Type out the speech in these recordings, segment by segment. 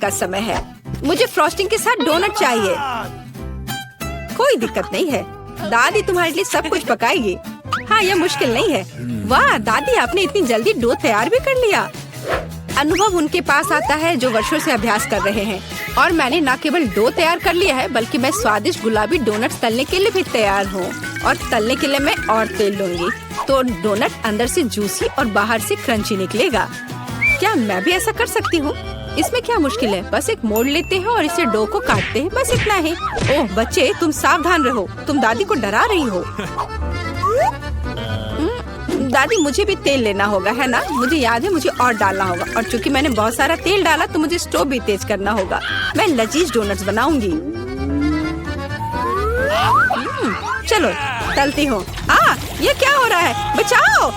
का समय है। मुझे फ्रॉस्टिंग के साथ डोनट चाहिए। कोई दिक्कत नहीं है, दादी तुम्हारे लिए सब कुछ पकाएगी। हाँ, यह मुश्किल नहीं है। वाह दादी, आपने इतनी जल्दी डो तैयार भी कर लिया। अनुभव उनके पास आता है जो वर्षों से अभ्यास कर रहे हैं। और मैंने न केवल डो तैयार कर लिया है, बल्कि मैं स्वादिष्ट गुलाबी डोनट्स तलने के लिए भी तैयार हूँ। और तलने के लिए मैं और तेल लूंगी, तो डोनट अंदर से जूसी और बाहर से क्रंची निकलेगा। क्या मैं भी ऐसा कर सकती हूँ? इसमें क्या मुश्किल है? बस एक मोड़ लेते हैं और इसे डो को काटते हैं, बस इतना ही। ओह बच्चे, तुम सावधान रहो, तुम दादी को डरा रही हो। दादी, मुझे भी तेल लेना होगा, है ना? मुझे याद है, मुझे और डालना होगा। और चूंकि मैंने बहुत सारा तेल डाला, तो मुझे स्टोव भी तेज करना होगा। मैं लजीज डोनट्स बनाऊंगी। चलो तलती हूँ। ये क्या हो रहा है? बचाओ,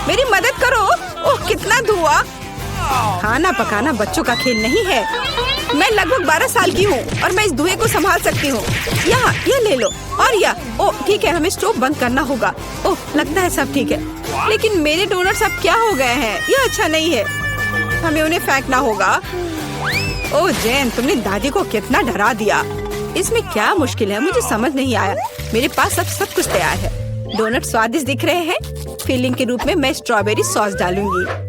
मेरी मदद करो। ओह कितना धुआं! खाना पकाना बच्चों का खेल नहीं है। मैं लगभग 12 साल की हूँ और मैं इस धुएं को संभाल सकती हूँ। यहाँ ये ले लो। और ओह ठीक है, हमें स्टोव बंद करना होगा। ओह लगता है सब ठीक है, लेकिन मेरे डोनट्स अब क्या हो गए हैं? ये अच्छा नहीं है, हमें उन्हें फेंकना होगा। ओह जेन, तुमने दादी को कितना डरा दिया। इसमें क्या मुश्किल है? मुझे समझ नहीं आया। मेरे पास अब सब कुछ तैयार है। डोनट स्वादिष्ट दिख रहे हैं। फिलिंग के रूप में मैं स्ट्रॉबेरी सॉस डालूंगी।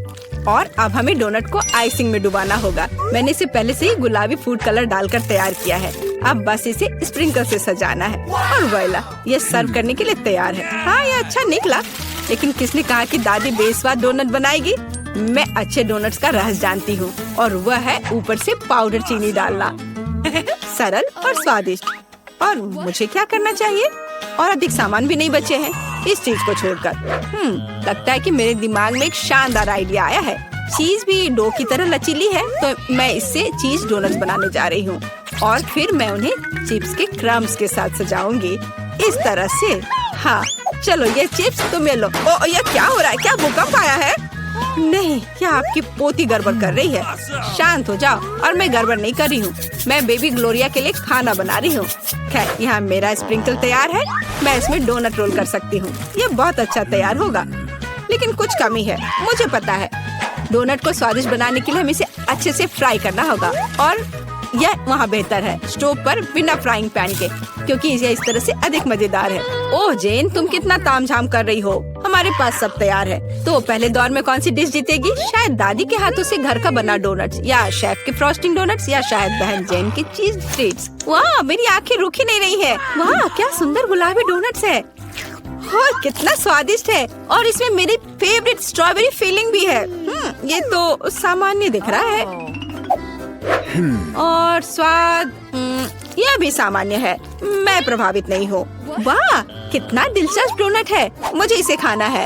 और अब हमें डोनट को आइसिंग में डुबाना होगा। मैंने इसे पहले से ही गुलाबी फूड कलर डालकर तैयार किया है। अब बस इसे स्प्रिंकल से सजाना है और वोइला, ये सर्व करने के लिए तैयार है। हाँ, ये अच्छा निकला। लेकिन किसने कहा कि दादी बेस्वाद डोनट बनाएगी? मैं अच्छे डोनट्स का रहस्य जानती हूँ, और वह है ऊपर से पाउडर चीनी डालना। सरल और स्वादिष्ट। और मुझे क्या करना चाहिए? और अधिक सामान भी नहीं बचे हैं इस चीज को छोड़कर। लगता है कि मेरे दिमाग में एक शानदार आइडिया आया है। चीज भी डो की तरह लचीली है, तो मैं इससे चीज डोनट्स बनाने जा रही हूँ। और फिर मैं उन्हें चिप्स के क्रम्स के साथ सजाऊंगी, इस तरह से। हाँ चलो, ये चिप्स तुम ले लो। ओ ये क्या हो रहा है? क्या भूकंप आया है? नहीं, क्या आपकी पोती गड़बड़ कर रही है? शांत हो जाओ। और मैं गड़बड़ नहीं कर रही हूँ, मैं बेबी ग्लोरिया के लिए खाना बना रही हूँ। खैर, यहाँ मेरा स्प्रिंकल तैयार है। मैं इसमें डोनट रोल कर सकती हूँ। ये बहुत अच्छा तैयार होगा, लेकिन कुछ कमी है, मुझे पता है। डोनट को स्वादिष्ट बनाने के लिए हमें इसे अच्छे से फ्राई करना होगा। और यह वहाँ बेहतर है स्टोव पर बिना फ्राइंग पैन के, क्योंकि यह इस तरह से अधिक मजेदार है। ओह जेन, तुम कितना तामझाम कर रही हो। हमारे पास सब तैयार है। तो पहले दौर में कौन सी डिश जीतेगी? शायद दादी के हाथों से घर का बना डोनट्स, या शेफ के फ्रॉस्टिंग डोनट्स, या शायद बहन जेन के चीज ट्रीट्स। वाह, मेरी आंखें रुक ही नहीं रही है। वाह, क्या सुंदर गुलाबी डोनट्स है। और कितना स्वादिष्ट है। और इसमें मेरी फेवरेट स्ट्रॉबेरी फिलिंग भी है। ये तो सामान्य दिख रहा है। और स्वाद यह भी सामान्य है। मैं प्रभावित नहीं हूँ। वाह, कितना दिलचस्प डोनट है। मुझे इसे खाना है।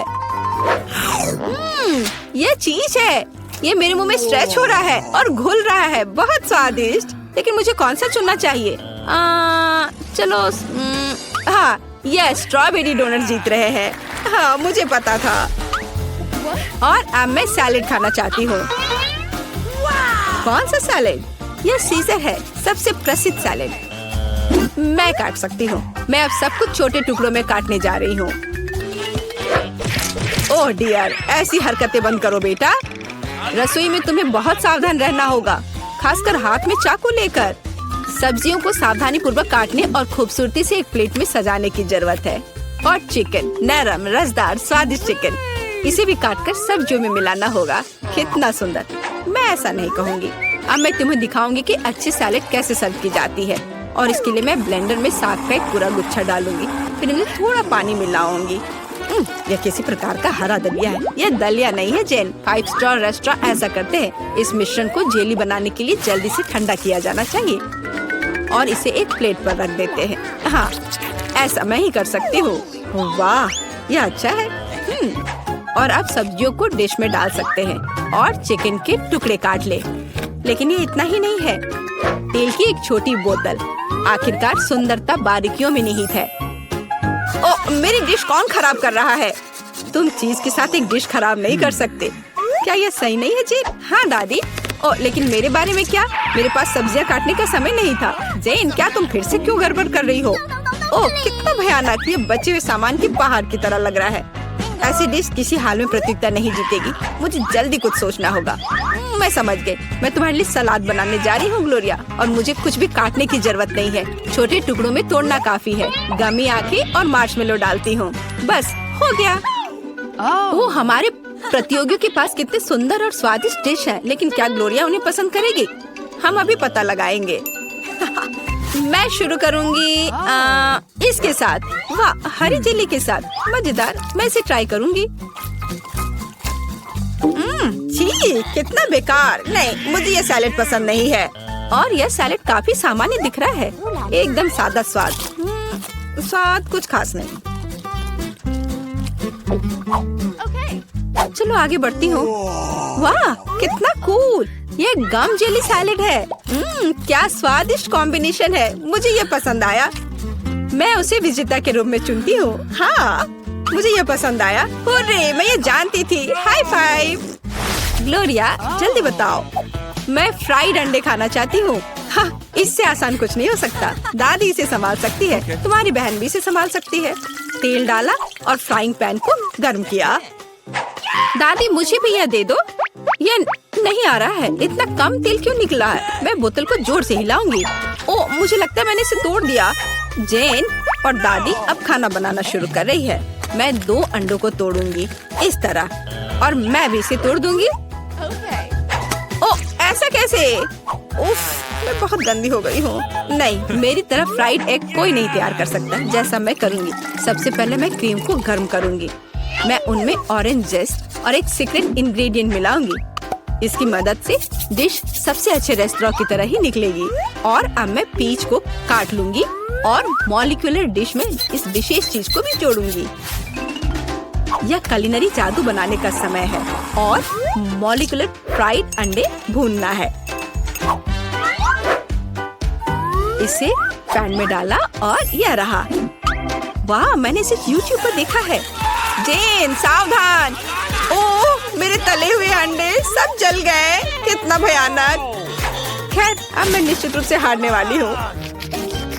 यह चीज है। ये मेरे मुंह में स्ट्रेच हो रहा है और घुल रहा है। बहुत स्वादिष्ट। लेकिन मुझे कौन सा चुनना चाहिए? चलो, हाँ, यह स्ट्रॉबेरी डोनट जीत रहे हैं। हाँ, मुझे पता था। और अब मैं सैलेड खाना चाहती हूँ। कौन सा सैलेड? यह सीजर है, सबसे प्रसिद्ध सैलेड। मैं काट सकती हूँ। मैं अब सब कुछ छोटे टुकड़ों में काटने जा रही हूँ। ओह डियर, ऐसी हरकतें बंद करो बेटा। रसोई में तुम्हें बहुत सावधान रहना होगा, खासकर हाथ में चाकू लेकर। सब्जियों को सावधानी पूर्वक काटने और खूबसूरती से एक प्लेट में सजाने की जरूरत है। और चिकन, नरम रसदार स्वादिष्ट चिकन, इसे भी काटकर सब्जियों में मिलाना होगा। कितना सुंदर। मैं ऐसा नहीं कहूँगी। अब मैं तुम्हें दिखाऊंगी कि अच्छी सैलेड कैसे सर्व की जाती है। और इसके लिए मैं ब्लेंडर में साग का एक पूरा गुच्छा डालूंगी, फिर इनमें थोड़ा पानी मिलाऊंगी। यह किसी प्रकार का हरा दलिया है। यह दलिया नहीं है जेन। 5 स्टार रेस्टोरेंट ऐसा करते हैं। इस मिश्रण को जेली बनाने के लिए जल्दी से ठंडा किया जाना चाहिए और इसे एक प्लेट पर रख देते हैं। हाँ, ऐसा मैं ही कर सकती हूँ। वाह, यह अच्छा है। और अब सब्जियों को डिश में डाल सकते हैं और चिकन के टुकड़े काट ले। लेकिन ये इतना ही नहीं है। तेल की एक छोटी बोतल। आखिरकार सुंदरता बारीकियों में निहित है। ओ, मेरी डिश कौन खराब कर रहा है? तुम चीज के साथ एक डिश खराब नहीं कर सकते। क्या यह सही नहीं है जेन? हाँ दादी। ओ, लेकिन मेरे बारे में क्या? मेरे पास सब्जियां काटने का समय नहीं था। जेन, क्या तुम फिर से क्यों गड़बड़ कर रही हो? ओह, कितना भयानक। ये बचे हुए सामान की पहाड़ की तरह लग रहा है। ऐसी डिश किसी हाल में प्रतियोगिता नहीं जीतेगी। मुझे जल्दी कुछ सोचना होगा। मैं समझ गई। मैं तुम्हारे लिए सलाद बनाने जा रही हूँ ग्लोरिया, और मुझे कुछ भी काटने की जरूरत नहीं है। छोटे टुकड़ों में तोड़ना काफी है। गमी आंखें और मार्शमेलो डालती हूँ, बस हो गया। ओह, हमारे प्रतियोगियों के पास कितने सुंदर और स्वादिष्ट डिश है, लेकिन क्या ग्लोरिया उन्हें पसंद करेगी? हम अभी पता लगाएंगे। मैं शुरू करूंगी इसके साथ। वाह, हरी जेली के साथ, मजेदार। मैं इसे ट्राई करूंगी। छी, कितना बेकार। नहीं, मुझे ये सैलेड पसंद नहीं है। और यह सैलेड काफी सामान्य दिख रहा है, एकदम सादा स्वाद। स्वाद कुछ खास नहीं। चलो आगे बढ़ती हूँ। वाह, कितना कूल। ये गम जेली सैलेड है। क्या स्वादिष्ट कॉम्बिनेशन है। मुझे ये पसंद आया। मैं उसे विजेता के रूप में चुनती हूँ। हाँ, मुझे ये पसंद आया। हुर्रे, मैं ये जानती थी। High five. ग्लोरिया, जल्दी बताओ। मैं फ्राइड अंडे खाना चाहती हूँ। हाँ, इससे आसान कुछ नहीं हो सकता। दादी इसे संभाल सकती है, तुम्हारी बहन भी इसे संभाल सकती है। तेल डाला और फ्राइंग पैन को गर्म किया। दादी, मुझे भी यह दे दो। ये नहीं आ रहा है। इतना कम तेल क्यों निकला है? मैं बोतल को जोर से हिलाऊंगी। ओह, मुझे लगता है मैंने इसे तोड़ दिया। जेन और दादी अब खाना बनाना शुरू कर रही है। मैं 2 अंडों को तोड़ूंगी इस तरह, और मैं भी इसे तोड़ दूंगी। ओह, ऐसा कैसे? उफ, मैं बहुत गंदी हो गई हूँ। नहीं, मेरी तरफ फ्राइड एग कोई नहीं तैयार कर सकता जैसा मैं करूँगी। सबसे पहले मैं क्रीम को गर्म करूँगी। मैं उनमें ऑरेंज जेस्ट और एक सीक्रेट इंग्रेडिएंट मिलाऊंगी। इसकी मदद से डिश सबसे अच्छे रेस्टोरेंट की तरह ही निकलेगी। और अब मैं पीच को काट लूंगी और मॉलिक्यूलर डिश में इस विशेष चीज को भी जोड़ूंगी। यह कुलिनरी जादू बनाने का समय है और मॉलिक्यूलर फ्राइड अंडे भूनना है। इसे पैन में डाला और यह रहा। वाह, मैंने इसे YouTube पर देखा है। जेन, सावधान। ओह, मेरे तले हुए अंडे सब जल गए। कितना भयानक। खैर, अब मैं निश्चित रूप से हारने वाली हूँ।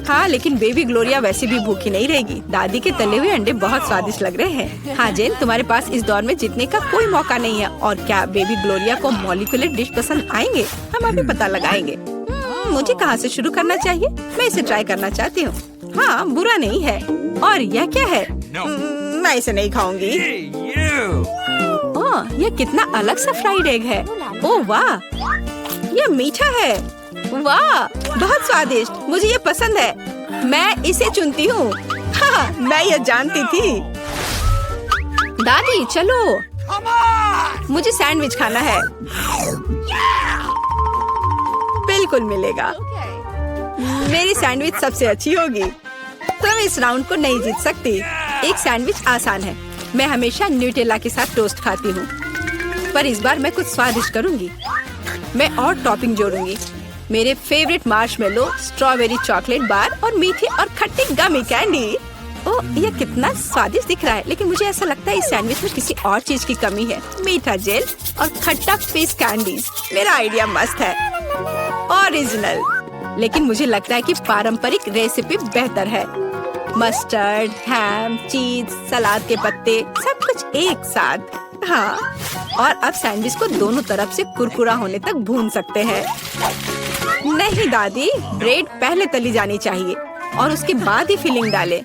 हाँ, लेकिन बेबी ग्लोरिया वैसे भी भूखी नहीं रहेगी। दादी के तले हुए अंडे बहुत स्वादिष्ट लग रहे हैं। हाँ जेन, तुम्हारे पास इस दौर में जीतने का कोई मौका नहीं है। और क्या बेबी ग्लोरिया को मॉलिक्यूलर डिश पसंद आएंगे? हम अभी पता लगाएंगे। मुझे कहाँ से शुरू करना चाहिए? मैं इसे ट्राई करना चाहती हूँ। हाँ, बुरा नहीं है। और यह क्या है? मैं इसे नहीं खाऊंगी। ओह, यह कितना अलग सा फ्राइड एग है। ओह वाह, यह मीठा है। वाह, बहुत स्वादिष्ट। मुझे ये पसंद है। मैं इसे चुनती हूँ। हाँ, मैं यह जानती थी। दादी, चलो, मुझे सैंडविच खाना है। बिल्कुल मिलेगा। मेरी सैंडविच सबसे अच्छी होगी। तुम इस राउंड को नहीं जीत सकती। एक सैंडविच आसान है। मैं हमेशा न्यूटेला के साथ टोस्ट खाती हूँ, पर इस बार मैं कुछ स्वादिष्ट करूँगी। मैं और टॉपिंग जोड़ूंगी। मेरे favourite marshmallow, strawberry chocolate bar और मीठे और खट्टे गमी कैंडी। ओह, यह कितना स्वादिष्ट दिख रहा है, लेकिन मुझे ऐसा लगता है इस सैंडविच में किसी और चीज की कमी है। मीठा जेल और खट्टा फिश कैंडीज। मेरा आइडिया मस्त है, ओरिजिनल। लेकिन मुझे लगता है कि पारंपरिक रेसिपी बेहतर है। मस्टर्ड, हैम, चीज, सलाद के पत्ते, सब कुछ एक साथ। हाँ, और अब सैंडविच को दोनों तरफ से कुरकुरा होने तक भून सकते हैं। नहीं दादी, ब्रेड पहले तली जानी चाहिए और उसके बाद ही फिलिंग डालें।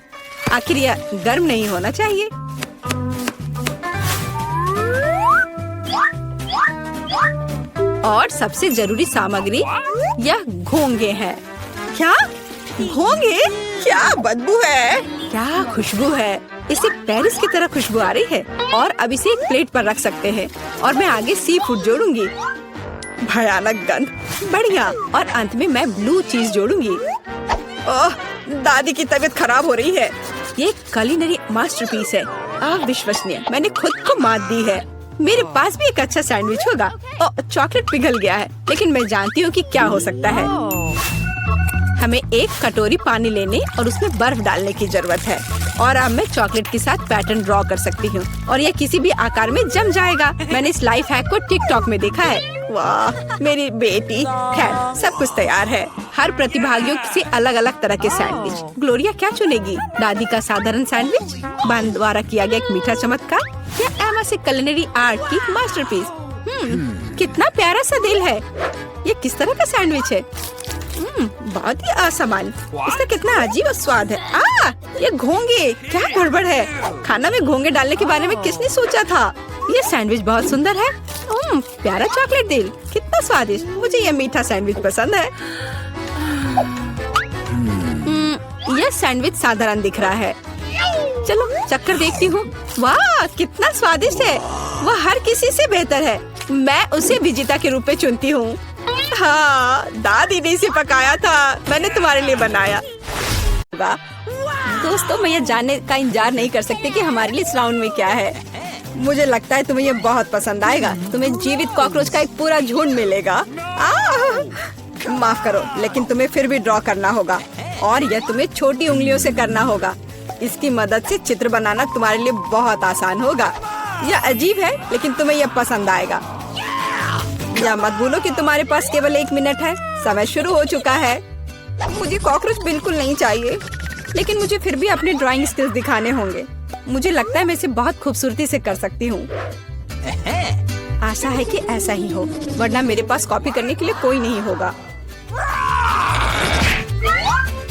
आखिर यह गर्म नहीं होना चाहिए। और सबसे जरूरी सामग्री यह घोंगे हैं। क्या घोंगे? क्या बदबू है। क्या खुशबू है। इसे पेरिस की तरह खुशबू आ रही है। और अब इसे एक प्लेट पर रख सकते हैं और मैं आगे सी फूड जोड़ूंगी। भयानक गंध, बढ़िया। और अंत में मैं ब्लू चीज जोड़ूंगी। ओह, दादी की तबीयत खराब हो रही है। ये कुलिनरी मास्टरपीस है, अविश्वसनीय। मैंने खुद को मात दी है। मेरे पास भी एक अच्छा सैंडविच होगा। ओह, चॉकलेट पिघल गया है, लेकिन मैं जानती हूँ कि क्या हो सकता है। हमें एक कटोरी पानी लेने और उसमें बर्फ डालने की जरूरत है। और अब मैं चॉकलेट के साथ पैटर्न ड्रॉ कर सकती हूँ और यह किसी भी आकार में जम जाएगा। मैंने इस लाइफ हैक को टिकटॉक में देखा है। वाह, मेरी बेटी। खैर, सब कुछ तैयार है। हर प्रतिभागियों से अलग अलग तरह के सैंडविच। ग्लोरिया क्या चुनेगी? दादी का साधारण सैंडविच, बहन द्वारा किया गया एक मीठा चमत्कार, या एमा से कुलिनरी आर्ट की मास्टरपीस? कितना प्यारा सा दिल है। ये किस तरह का सैंडविच है? बहुत ही असामान्य। इसका कितना अजीब स्वाद है। ये घोंगे, क्या गड़बड़ है? खाना में घोंगे डालने के बारे में किसने सोचा था? ये सैंडविच बहुत सुंदर है। प्यारा चॉकलेट दिल, कितना स्वादिष्ट। मुझे ये मीठा सैंडविच पसंद है। यह सैंडविच साधारण दिख रहा है। चलो चक्कर देखती हूँ। वाह, कितना स्वादिष्ट है। वह हर किसी से बेहतर है। मैं उसे विजेता के रूप में चुनती हूँ। हाँ, दादी ने इसे पकाया था, मैंने तुम्हारे लिए बनाया। दोस्तों, मैं ये जानने का इंतजार नहीं कर सकती कि हमारे लिए इस राउंड में क्या है। मुझे लगता है तुम्हें ये बहुत पसंद आएगा। तुम्हें जीवित कॉकरोच का एक पूरा झुंड मिलेगा। माफ करो, लेकिन तुम्हें फिर भी ड्रॉ करना होगा और यह तुम्हें छोटी उंगलियों से करना होगा। इसकी मदद से चित्र बनाना तुम्हारे लिए बहुत आसान होगा। यह अजीब है, लेकिन तुम्हें यह पसंद आएगा। या मत भूलो कि तुम्हारे पास केवल 1 मिनट है। समय शुरू हो चुका है। मुझे कॉकरोच बिल्कुल नहीं चाहिए, लेकिन मुझे फिर भी अपने ड्राइंग स्किल्स दिखाने होंगे। मुझे लगता है मैं इसे बहुत खूबसूरती से कर सकती हूँ। आशा है कि ऐसा ही हो, वरना मेरे पास कॉपी करने के लिए कोई नहीं होगा।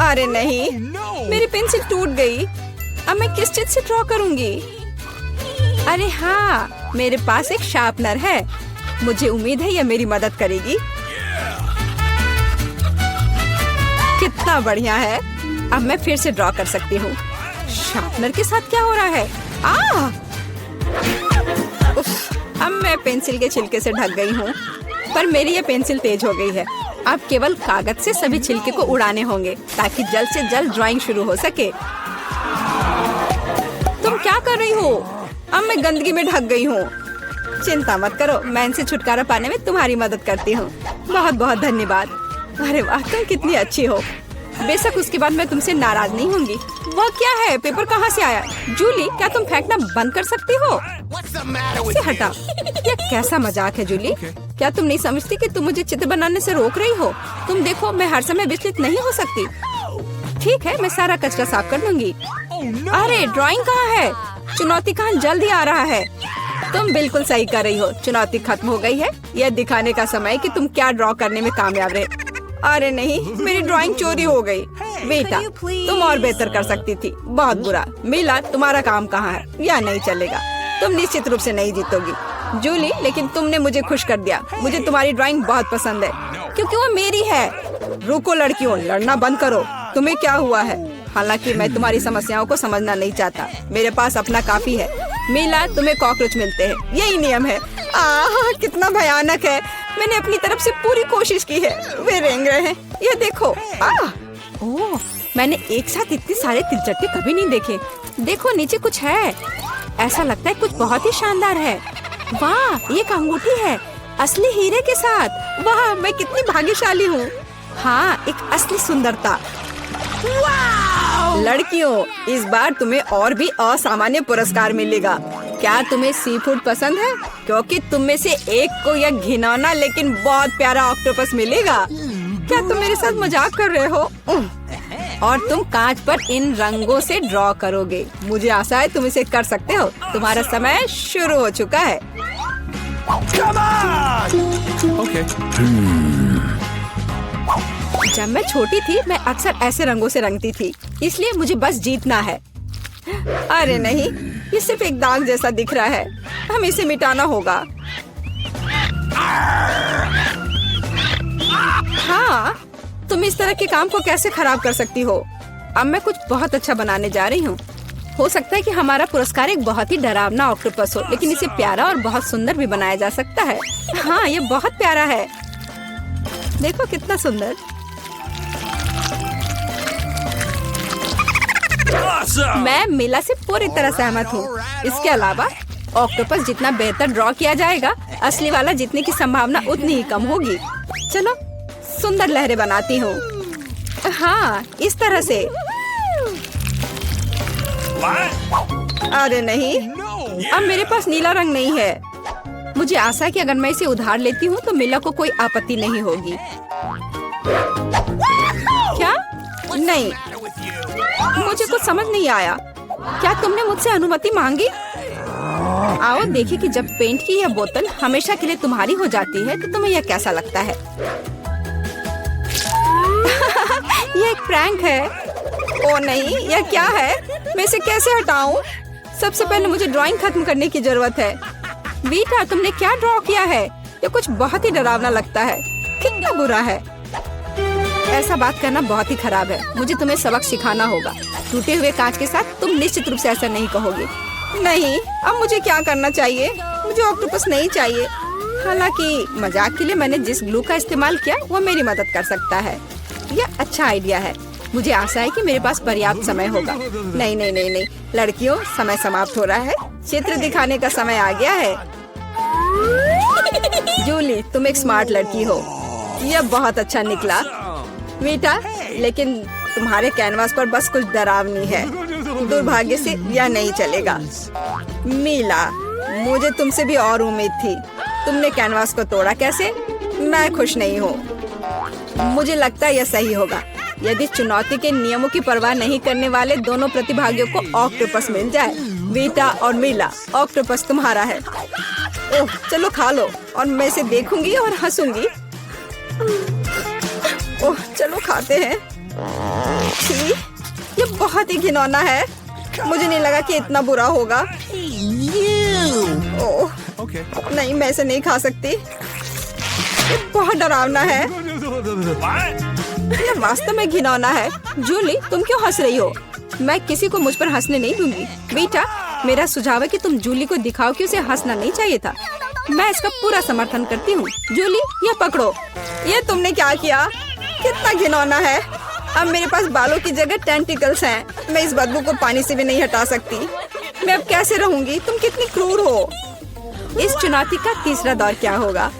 अरे नहीं, मेरी पेंसिल टूट गई। अब मैं किस चीज से ड्रॉ करूंगी? अरे हाँ, मेरे पास एक शार्पनर है। मुझे उम्मीद है यह मेरी मदद करेगी। कितना बढ़िया है। अब मैं फिर से ड्रॉ कर सकती हूँ। शार्पनर के साथ क्या हो रहा है? उफ, अब मैं पेंसिल के छिलके से ढक गई हूँ, पर मेरी ये पेंसिल तेज हो गई है। अब केवल कागज से सभी छिलके को उड़ाने होंगे ताकि जल्द से जल्द ड्राइंग शुरू हो सके। तुम क्या कर रही हो? अब मैं गंदगी में ढक गई हूँ। चिंता मत करो, मैं इनसे छुटकारा पाने में तुम्हारी मदद करती हूँ। बहुत बहुत धन्यवाद। अरे वाह, तुम कितनी अच्छी हो। बेशक उसके बाद मैं तुमसे नाराज नहीं होंगी। वह क्या है? पेपर कहाँ से आया? जूली, क्या तुम फेंकना बंद कर सकती हो? इसे हटा। यह कैसा मजाक है जूली? क्या तुम नहीं समझती कि तुम मुझे चित्र बनाने से रोक रही हो? तुम देखो, मैं हर समय विचलित नहीं हो सकती। ठीक है, मैं सारा कचरा साफ कर लूंगी। अरे ड्राइंग कहाँ है? चुनौती का जल्द ही आ रहा है। तुम बिल्कुल सही कर रही हो। चुनौती खत्म हो गई है। यह दिखाने का समय कि तुम क्या ड्रॉ करने में कामयाब रहे। अरे नहीं, मेरी ड्राइंग चोरी हो गई। बेटा, तुम और बेहतर कर सकती थी। बहुत बुरा। मीला, तुम्हारा काम कहाँ है? यह नहीं चलेगा। तुम निश्चित रूप से नहीं जीतोगी। जूली, लेकिन तुमने मुझे खुश कर दिया। मुझे तुम्हारी ड्राइंग बहुत पसंद है, क्योंकि वो मेरी है। रुको लड़कियों, लड़ना बंद करो। तुम्हें क्या हुआ है? हालांकि मैं तुम्हारी समस्याओं को समझना नहीं चाहता। मेरे पास अपना काफी है। मीला, तुम्हें कॉकरोच मिलते हैं, यही नियम है। कितना भयानक है। मैंने अपनी तरफ से पूरी कोशिश की है। वे रेंग रहे हैं। ये देखो। ओह, मैंने एक साथ इतने सारे तिलचट्टे कभी नहीं देखे। देखो, नीचे कुछ है। ऐसा लगता है कुछ बहुत ही शानदार है। वाह, ये अंगूठी है, असली हीरे के साथ। वाह, मैं कितनी भाग्यशाली हूँ। हाँ, एक असली सुंदरता। लड़कियों, इस बार तुम्हें और भी असामान्य पुरस्कार मिलेगा। क्या तुम्हें सी फूड पसंद है? क्योंकि तुम में से एक को यह घिनौना लेकिन बहुत प्यारा ऑक्टोपस मिलेगा। क्या तुम मेरे साथ मजाक कर रहे हो? और तुम कांच पर इन रंगों से ड्रॉ करोगे। मुझे आशा है तुम इसे कर सकते हो। तुम्हारा समय शुरू हो चुका है। जब मैं छोटी थी, मैं अक्सर ऐसे रंगों से रंगती थी, इसलिए मुझे बस जीतना है। अरे नहीं, ये सिर्फ एक दाग जैसा दिख रहा है। हमें इसे मिटाना होगा। हाँ, तुम इस तरह के काम को कैसे खराब कर सकती हो? अब मैं कुछ बहुत अच्छा बनाने जा रही हूँ। हो सकता है कि हमारा पुरस्कार एक बहुत ही डरावना ऑक्टोपस हो, लेकिन इसे प्यारा और बहुत सुंदर भी बनाया जा सकता है। हाँ, ये बहुत प्यारा है। देखो कितना सुंदर। मैं मीला से पूरी तरह सहमत हूँ। इसके अलावा ऑक्टोपस जितना बेहतर ड्रॉ किया जाएगा, असली वाला जीतने की संभावना उतनी ही कम होगी। चलो सुंदर लहरें बनाती हूँ। हाँ, इस तरह से। अरे नहीं, अब मेरे पास नीला रंग नहीं है। मुझे आशा है कि अगर मैं इसे उधार लेती हूँ तो मीला को कोई आपत्ति नहीं होगी। क्या? नहीं, मुझे कुछ समझ नहीं आया। क्या तुमने मुझसे अनुमति मांगी? आओ देखिए कि जब पेंट की यह बोतल हमेशा के लिए तुम्हारी हो जाती है तो तुम्हें यह कैसा लगता है। यह एक प्रैंक है। ओ नहीं, यह क्या है? मैं इसे कैसे हटाऊं? सबसे पहले मुझे ड्राइंग खत्म करने की जरूरत है। वीटा, तुमने क्या ड्रॉ किया है? यह कुछ बहुत ही डरावना लगता है। कितना बुरा है। ऐसा बात करना बहुत ही खराब है। मुझे तुम्हें सबक सिखाना होगा। टूटे हुए कांच के साथ तुम निश्चित रूप से ऐसा नहीं कहोगे। नहीं, अब मुझे क्या करना चाहिए? मुझे ऑक्टोपस नहीं चाहिए। हालांकि मजाक के लिए मैंने जिस ग्लू का इस्तेमाल किया वो मेरी मदद कर सकता है। यह अच्छा आइडिया है। मुझे आशा है कि मेरे पास पर्याप्त समय होगा। नहीं नहीं नहीं नहीं लड़कियों, समय समाप्त हो रहा है। चित्र दिखाने का समय आ गया है। जूली, तुम एक स्मार्ट लड़की हो। यह बहुत अच्छा निकला। वीटा, लेकिन तुम्हारे कैनवास पर बस कुछ डरावनी है। दुर्भाग्य से यह नहीं चलेगा। मीला, मुझे तुमसे भी और उम्मीद थी। तुमने कैनवास को तोड़ा कैसे? मैं खुश नहीं हूँ। मुझे लगता है यह सही होगा यदि चुनौती के नियमों की परवाह नहीं करने वाले दोनों प्रतिभागियों को ऑक्टोपस मिल जाए। वीटा और मीला, ऑक्टोपस तुम्हारा है। ओह, चलो खा लो और मैं इसे देखूंगी और हंसूंगी। ओह, चलो खाते हैं। छी, ये बहुत ही घिनौना है। मुझे नहीं लगा कि इतना बुरा होगा। ओह, नहीं, मैं इसे नहीं खा सकती। ये बहुत डरावना है। ये वास्तव में घिनौना है। जूली, तुम क्यों हंस रही हो? मैं किसी को मुझ पर हंसने नहीं दूंगी। बेटा, मेरा सुझाव है कि तुम जूली को दिखाओ कि उसे हंसना नहीं चाहिए था। मैं इसका पूरा समर्थन करती हूँ। जूली, ये पकड़ो। ये तुमने क्या किया? कितना घिनौना है। अब मेरे पास बालों की जगह टेंटिकल्स हैं। मैं इस बदबू को पानी से भी नहीं हटा सकती। मैं अब कैसे रहूंगी? तुम कितनी क्रूर हो। इस चुनौती का तीसरा दौर क्या होगा?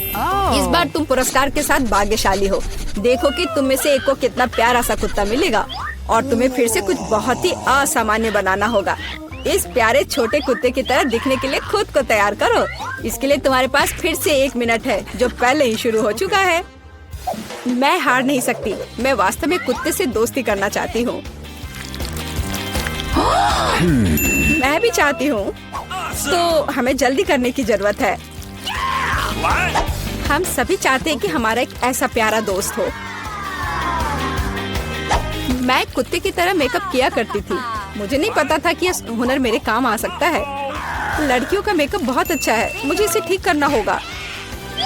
इस बार तुम पुरस्कार के साथ भाग्यशाली हो। देखो कि तुम में से एक को कितना प्यारा सा कुत्ता मिलेगा और तुम्हें फिर से कुछ बहुत ही असामान्य बनाना होगा। इस प्यारे छोटे कुत्ते की तरह दिखने के लिए खुद को तैयार करो। इसके लिए तुम्हारे पास फिर से 1 मिनट है, जो पहले ही शुरू हो चुका है। मैं हार नहीं सकती। मैं वास्तव में कुत्ते से दोस्ती करना चाहती हूँ। मैं भी चाहती हूँ। तो हमें जल्दी करने की जरूरत है। हम सभी चाहते हैं कि हमारा एक ऐसा प्यारा दोस्त हो। मैं कुत्ते की तरह मेकअप किया करती थी। मुझे नहीं पता था कि यह हुनर मेरे काम आ सकता है। लड़कियों का मेकअप बहुत अच्छा है। मुझे इसे ठीक करना होगा।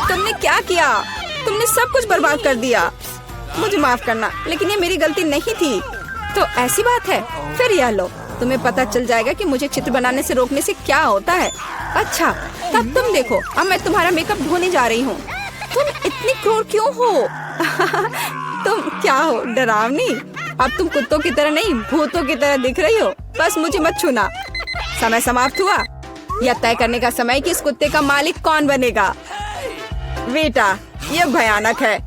तुमने क्या किया? तुमने सब कुछ बर्बाद कर दिया। मुझे माफ करना, लेकिन ये मेरी गलती नहीं थी। तो ऐसी बात है, फिर यह लो। तुम्हें पता चल जाएगा कि मुझे चित्र बनाने से रोकने से क्या होता है। अच्छा, तब तुम देखो। अब मैं तुम्हारा मेकअप धोने जा रही हूँ। तुम इतनी क्रूर क्यों हो? तुम क्या हो, डरावनी? अब तुम कुत्तों की तरह नहीं, भूतों की तरह दिख रही हो। बस मुझे मत छूना। समय समाप्त हुआ। यह तय करने का समय कि इस कुत्ते का मालिक कौन बनेगा। बेटा, यह भयानक है।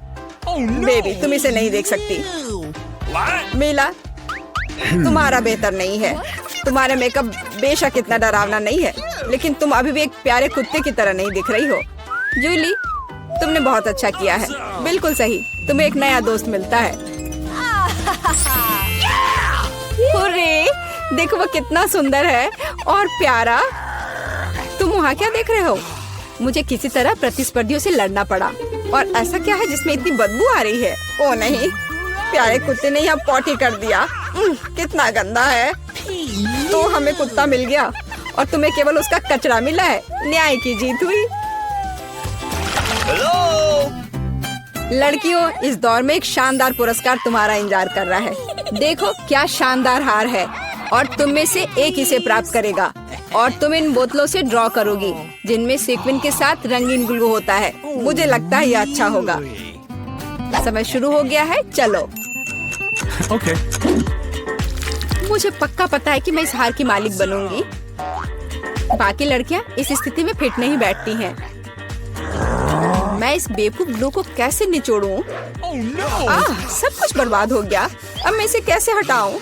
बेबी, तुम इसे नहीं देख सकती। मीला, तुम्हारा बेहतर नहीं है। तुम्हारा मेकअप बेशक इतना डरावना नहीं है, लेकिन तुम अभी भी एक प्यारे कुत्ते की तरह नहीं दिख रही हो। जूली, तुमने बहुत अच्छा किया है। बिल्कुल सही। तुम्हें एक नया दोस्त मिलता है। हुर्रे, देखो वो कितना सुंदर है और प्यारा। तुम वहाँ क्या देख रहे हो? मुझे किसी तरह प्रतिस्पर्धियों से लड़ना पड़ा। और ऐसा क्या है जिसमें इतनी बदबू आ रही है? ओ नहीं, प्यारे कुत्ते ने यहाँ पॉटी कर दिया। कितना गंदा है। तो हमें कुत्ता मिल गया और तुम्हें केवल उसका कचरा मिला है। न्याय की जीत हुई। लड़कियों, इस दौर में एक शानदार पुरस्कार तुम्हारा इंतजार कर रहा है। देखो क्या शानदार हार है और तुम में से एक इसे प्राप्त करेगा। और तुम इन बोतलों से ड्रॉ करोगी जिनमें सीक्वेंस के साथ रंगीन ग्लू होता है। मुझे लगता है यह अच्छा होगा। समय शुरू हो गया है, चलो। ओके। मुझे पक्का पता है कि मैं इस हार की मालिक बनूंगी। बाकी लड़कियां इस स्थिति में फिट नहीं बैठती हैं। मैं इस बेवकूफ ग्लू को कैसे निचोड़ूं? सब कुछ बर्बाद हो गया। अब मैं इसे कैसे हटाऊं?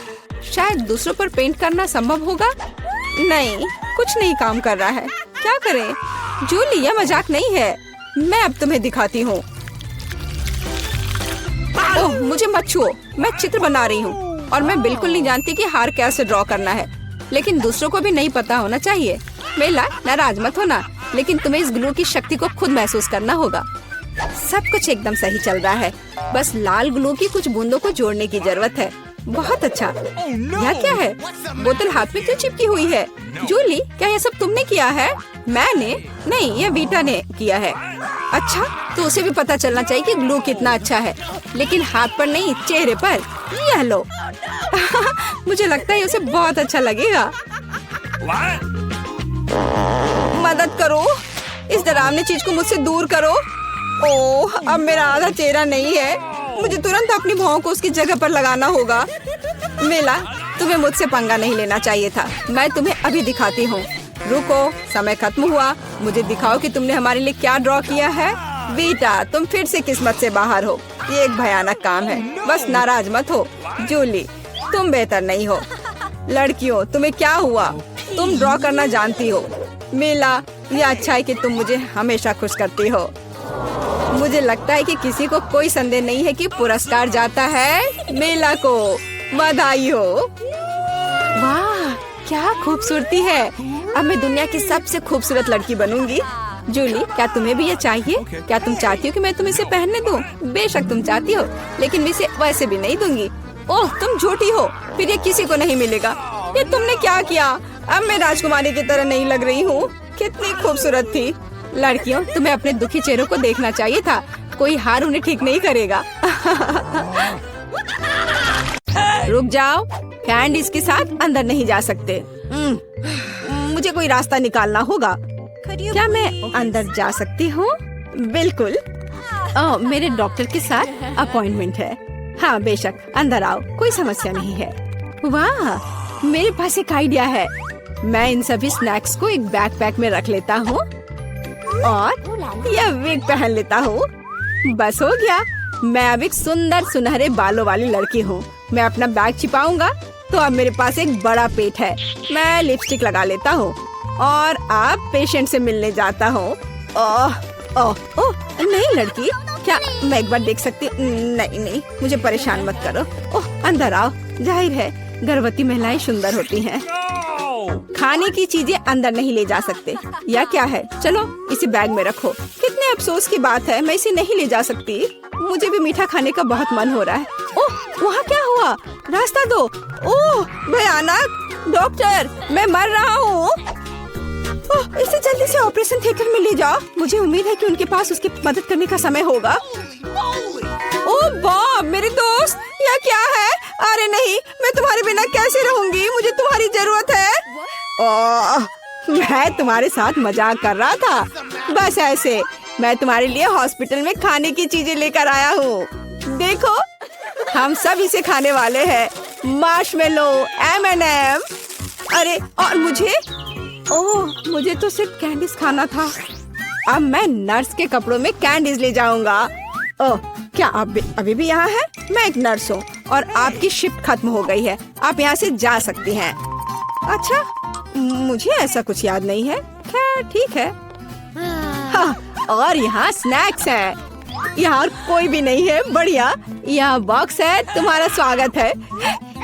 शायद दूसरों पर पेंट करना संभव होगा। नहीं, कुछ नहीं काम कर रहा है। क्या करें? जूली, यह मजाक नहीं है। मैं अब तुम्हें दिखाती हूँ। ओह, मुझे मत छुओ। मैं चित्र बना रही हूँ और मैं बिल्कुल नहीं जानती कि हार कैसे ड्रॉ करना है। लेकिन दूसरों को भी नहीं पता होना चाहिए। मेला नाराज मत होना, लेकिन तुम्हें इस ग्लू की शक्ति को खुद महसूस करना होगा। सब कुछ एकदम सही चल रहा है, बस लाल ग्लू की कुछ बूंदों को जोड़ने की जरूरत है। बहुत अच्छा। यह क्या है? बोतल हाथ में क्यों चिपकी हुई है? जूली, क्या यह सब तुमने किया है? मैंने नहीं, यह वीटा ने किया है। अच्छा, तो उसे भी पता चलना चाहिए कि ग्लू कितना अच्छा है, लेकिन हाथ पर नहीं, चेहरे पर। यह लो। मुझे लगता है उसे बहुत अच्छा लगेगा। मदद करो, इस डरावनी चीज को मुझसे दूर करो। ओह, अब मेरा आधा चेहरा नहीं है। मुझे तुरंत अपनी भौं को उसकी जगह पर लगाना होगा। मेला, तुम्हें मुझसे पंगा नहीं लेना चाहिए था। मैं तुम्हें अभी दिखाती हूँ। रुको, समय खत्म हुआ। मुझे दिखाओ कि तुमने हमारे लिए क्या ड्रॉ किया है। वीटा, तुम फिर से किस्मत से बाहर हो। ये एक भयानक काम है, बस नाराज मत हो। जूली, तुम बेहतर नहीं हो। लड़कियों, तुम्हें क्या हुआ? तुम ड्रॉ करना जानती हो। मेला, ये अच्छा है कि तुम मुझे हमेशा खुश करती हो। मुझे लगता है कि किसी को कोई संदेह नहीं है कि पुरस्कार जाता है मेला को। बधाई हो। वाह, क्या खूबसूरती है। अब मैं दुनिया की सबसे खूबसूरत लड़की बनूंगी। जूली, क्या तुम्हें भी ये चाहिए? क्या तुम चाहती हो कि मैं तुम्हें इसे पहनने दूं? बेशक तुम चाहती हो, लेकिन मैं इसे वैसे भी नहीं दूंगी। ओह, तुम झूठी हो, फिर ये किसी को नहीं मिलेगा। ये तुमने क्या किया? अब मैं राजकुमारी की तरह नहीं लग रही हूँ। कितनी खूबसूरत थी। लड़कियों, तुम्हें अपने दुखी चेहरों को देखना चाहिए था। कोई हार उन्हें ठीक नहीं करेगा। रुक जाओ, कैंडीज के साथ अंदर नहीं जा सकते। मुझे कोई रास्ता निकालना होगा। क्या मैं अंदर जा सकती हूँ? बिल्कुल। मेरे डॉक्टर के साथ अपॉइंटमेंट है। हाँ, बेशक, अंदर आओ, कोई समस्या नहीं है। वाह, मेरे पास एक आइडिया है। मैं इन सभी स्नैक्स को एक बैकपैक में रख लेता हूँ और यह विग पहन लेता हूँ। बस हो गया। मैं अब एक सुंदर सुनहरे बालों वाली लड़की हूँ। मैं अपना बैग छिपाऊंगा तो अब मेरे पास एक बड़ा पेट है। मैं लिपस्टिक लगा लेता हूँ और अब पेशेंट से मिलने जाता हूँ। ओह ओह ओह, नहीं लड़की, क्या मैं एक बार देख सकती? नहीं नहीं, मुझे परेशान मत करो। ओह, अंदर आओ। जाहिर है गर्भवती महिलाएं सुंदर होती हैं। खाने की चीजें अंदर नहीं ले जा सकते। या क्या है? चलो इसे बैग में रखो। कितने अफसोस की बात है, मैं इसे नहीं ले जा सकती। मुझे भी मीठा खाने का बहुत मन हो रहा है। ओह, वहाँ क्या हुआ? रास्ता दो। ओह, भयानक। डॉक्टर, मैं मर रहा हूँ। ओह, इसे जल्दी से ऑपरेशन थिएटर में ले जाओ। मुझे उम्मीद है कि उनके पास उसकी मदद करने का समय होगा। ओह बॉब, मेरे दोस्त, यह क्या है? अरे नहीं, मैं तुम्हारे बिना कैसे रहूंगी? मुझे तुम्हारी जरूरत है। ओह, मैं तुम्हारे साथ मजाक कर रहा था। बस ऐसे। मैं तुम्हारे लिए हॉस्पिटल में खाने की चीजें लेकर आया हूँ। देखो, हम सब इसे खाने वाले हैं। Marshmallow, M&M। अरे, और मुझे? ओह, मुझे तो सिर्फ कैंडीज खाना था। अब मैं नर्स के कपड़ों में कैंडीज ले जाऊंगा। ओह, क्या आप अभी भी यहाँ हैं? मैं एक नर्स हूँ और आपकी शिफ्ट खत्म हो गई है। आप यहाँ से जा सकती हैं। अच्छा, मुझे ऐसा कुछ याद नहीं है। खैर, ठीक है। हाँ, और यहाँ स्नैक्स हैं। यहाँ कोई भी नहीं है। बढ़िया, यहाँ बॉक्स है। तुम्हारा स्वागत है।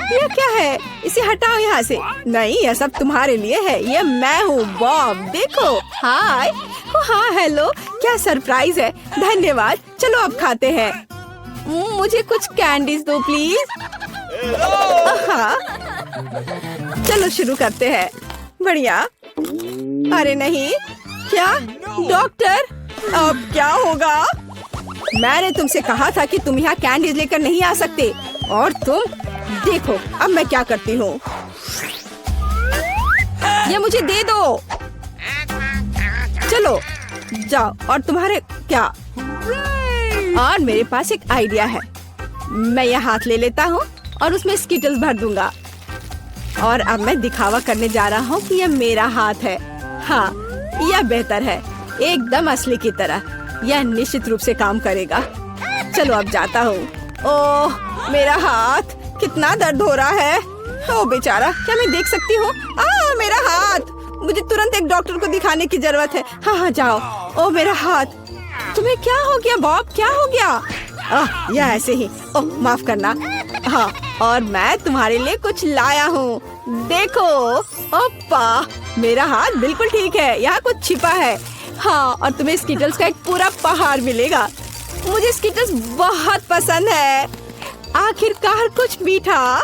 यह क्या है? इसे हटाओ यहाँ से। नहीं, यह सब तुम्हारे लिए है। ये मैं हूँ बॉब। देखो। हाय। हाँ, हेलो। क्या सरप्राइज है। धन्यवाद। चलो अब खाते हैं। मुझे कुछ कैंडीज दो प्लीज। हाँ, चलो शुरू करते हैं। बढ़िया। अरे नहीं, क्या? डॉक्टर, अब क्या होगा? मैंने तुमसे कहा था कि तुम यहाँ कैंडीज लेकर नहीं आ सकते, और तुम देखो अब मैं क्या करती हूँ। ये मुझे दे दो। चलो जाओ। और तुम्हारे क्या? और मेरे पास एक आइडिया है। मैं यह हाथ ले लेता हूँ और उसमें स्किटल्स भर दूंगा। और अब मैं दिखावा करने जा रहा हूँ कि यह मेरा हाथ है। हाँ, यह बेहतर है, एकदम असली की तरह। यह निश्चित रूप से काम करेगा। चलो अब जाता हूँ। ओह, मेरा हाथ, कितना दर्द हो रहा है। ओह बेचारा, क्या मैं देख सकती हूँ? मेरा हाथ। मुझे तुरंत एक डॉक्टर को दिखाने की जरूरत है। हाँ हाँ, जाओ। ओह मेरा हाथ। तुम्हें क्या हो गया बॉब? क्या हो गया? यह ऐसे ही। ओह माफ करना। हाँ, और मैं तुम्हारे लिए कुछ लाया हूँ। देखो, ओप्पा, मेरा हाथ बिल्कुल ठीक है, यहाँ कुछ छिपा है। हाँ, और तुम्हें स्किटल्स का एक पूरा पहाड़ मिलेगा। मुझे स्किटल्स बहुत पसंद है। आखिरकार कुछ मीठा।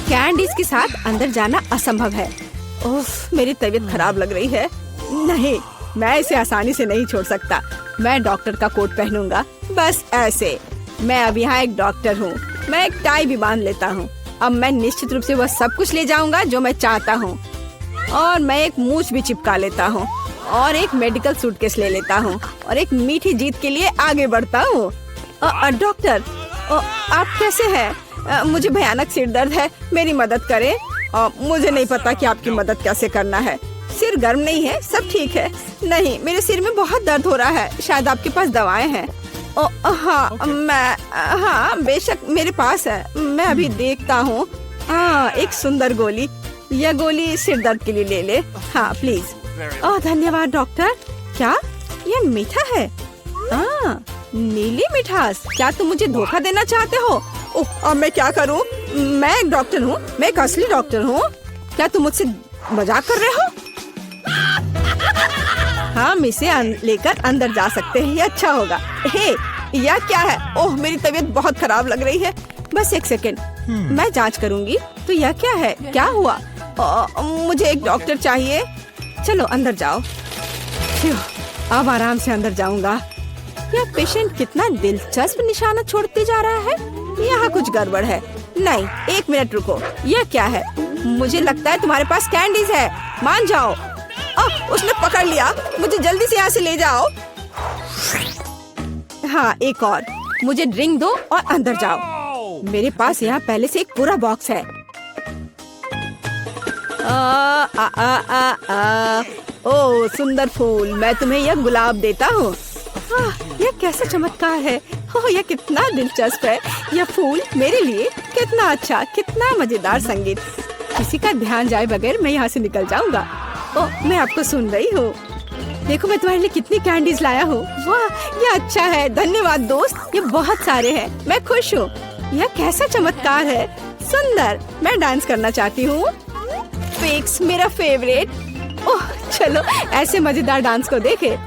कैंडीज के साथ अंदर जाना असंभव है। उफ, मेरी तबीयत खराब लग रही है। नहीं, मैं इसे आसानी से नहीं छोड़ सकता। मैं डॉक्टर का कोट पहनूंगा, बस ऐसे। मैं अब यहाँ एक डॉक्टर हूँ। मैं एक टाई भी बांध लेता हूँ। अब मैं निश्चित रूप से वह सब कुछ ले जाऊंगा जो मैं चाहता हूँ। और मैं एक मूछ भी चिपका लेता हूँ और एक मेडिकल सूटकेस ले लेता हूँ और एक मीठी जीत के लिए आगे बढ़ता हूँ। डॉक्टर, आप कैसे हैं? मुझे भयानक सिर दर्द है, मेरी मदद करें। मुझे नहीं पता कि आपकी मदद कैसे करना है। सिर गर्म नहीं है, सब ठीक है। नहीं, मेरे सिर में बहुत दर्द हो रहा है। शायद आपके पास दवाएं हैं। हाँ, बेशक मेरे पास है। मैं अभी देखता हूँ। एक सुंदर गोली। यह गोली सिर दर्द के लिए ले ले। हाँ प्लीज। धन्यवाद डॉक्टर। क्या यह मीठा है? नीली मिठास। क्या तुम मुझे धोखा देना चाहते हो? अब मैं क्या करूँ? मैं एक डॉक्टर हूँ, मैं एक असली डॉक्टर हूँ। क्या तुम मुझसे मजाक कर रहे हो? हम इसे लेकर अंदर जा सकते हैं, ये अच्छा होगा। हे, यह क्या है? ओह, मेरी तबीयत बहुत खराब लग रही है। बस एक सेकंड, मैं जांच करूंगी। तो यह क्या है? क्या हुआ? मुझे एक डॉक्टर चाहिए। चलो अंदर जाओ। अब आराम से अंदर जाऊंगा। यह पेशेंट कितना दिलचस्प निशाना छोड़ते जा रहा है। यहाँ कुछ गड़बड़ है। नहीं, एक मिनट रुको। यह क्या है? मुझे लगता है तुम्हारे पास कैंडीज है। मान जाओ। उसने पकड़ लिया। मुझे जल्दी से यहाँ से ले जाओ। हाँ, एक और। मुझे ड्रिंक दो और अंदर जाओ। मेरे पास यहाँ पहले से एक पूरा बॉक्स है। ओह सुंदर फूल, मैं तुम्हें यह गुलाब देता हूँ। यह कैसा चमत्कार है। ओह, यह कितना दिलचस्प है। यह फूल मेरे लिए। कितना अच्छा, कितना मजेदार संगीत। किसी का ध्यान जाए बगैर मैं यहाँ से निकल जाऊंगा। ओह, मैं आपको सुन रही हूँ। देखो, मैं तुम्हारे लिए कितनी कैंडीज लाया हूँ। वाह, यह अच्छा है। धन्यवाद दोस्त, ये बहुत सारे हैं। मैं खुश हूँ। यह कैसा चमत्कार है। सुंदर। मैं डांस करना चाहती हूँ। फिक्स, मेरा फेवरेट। ओह, चलो ऐसे मजेदार डांस को देखे।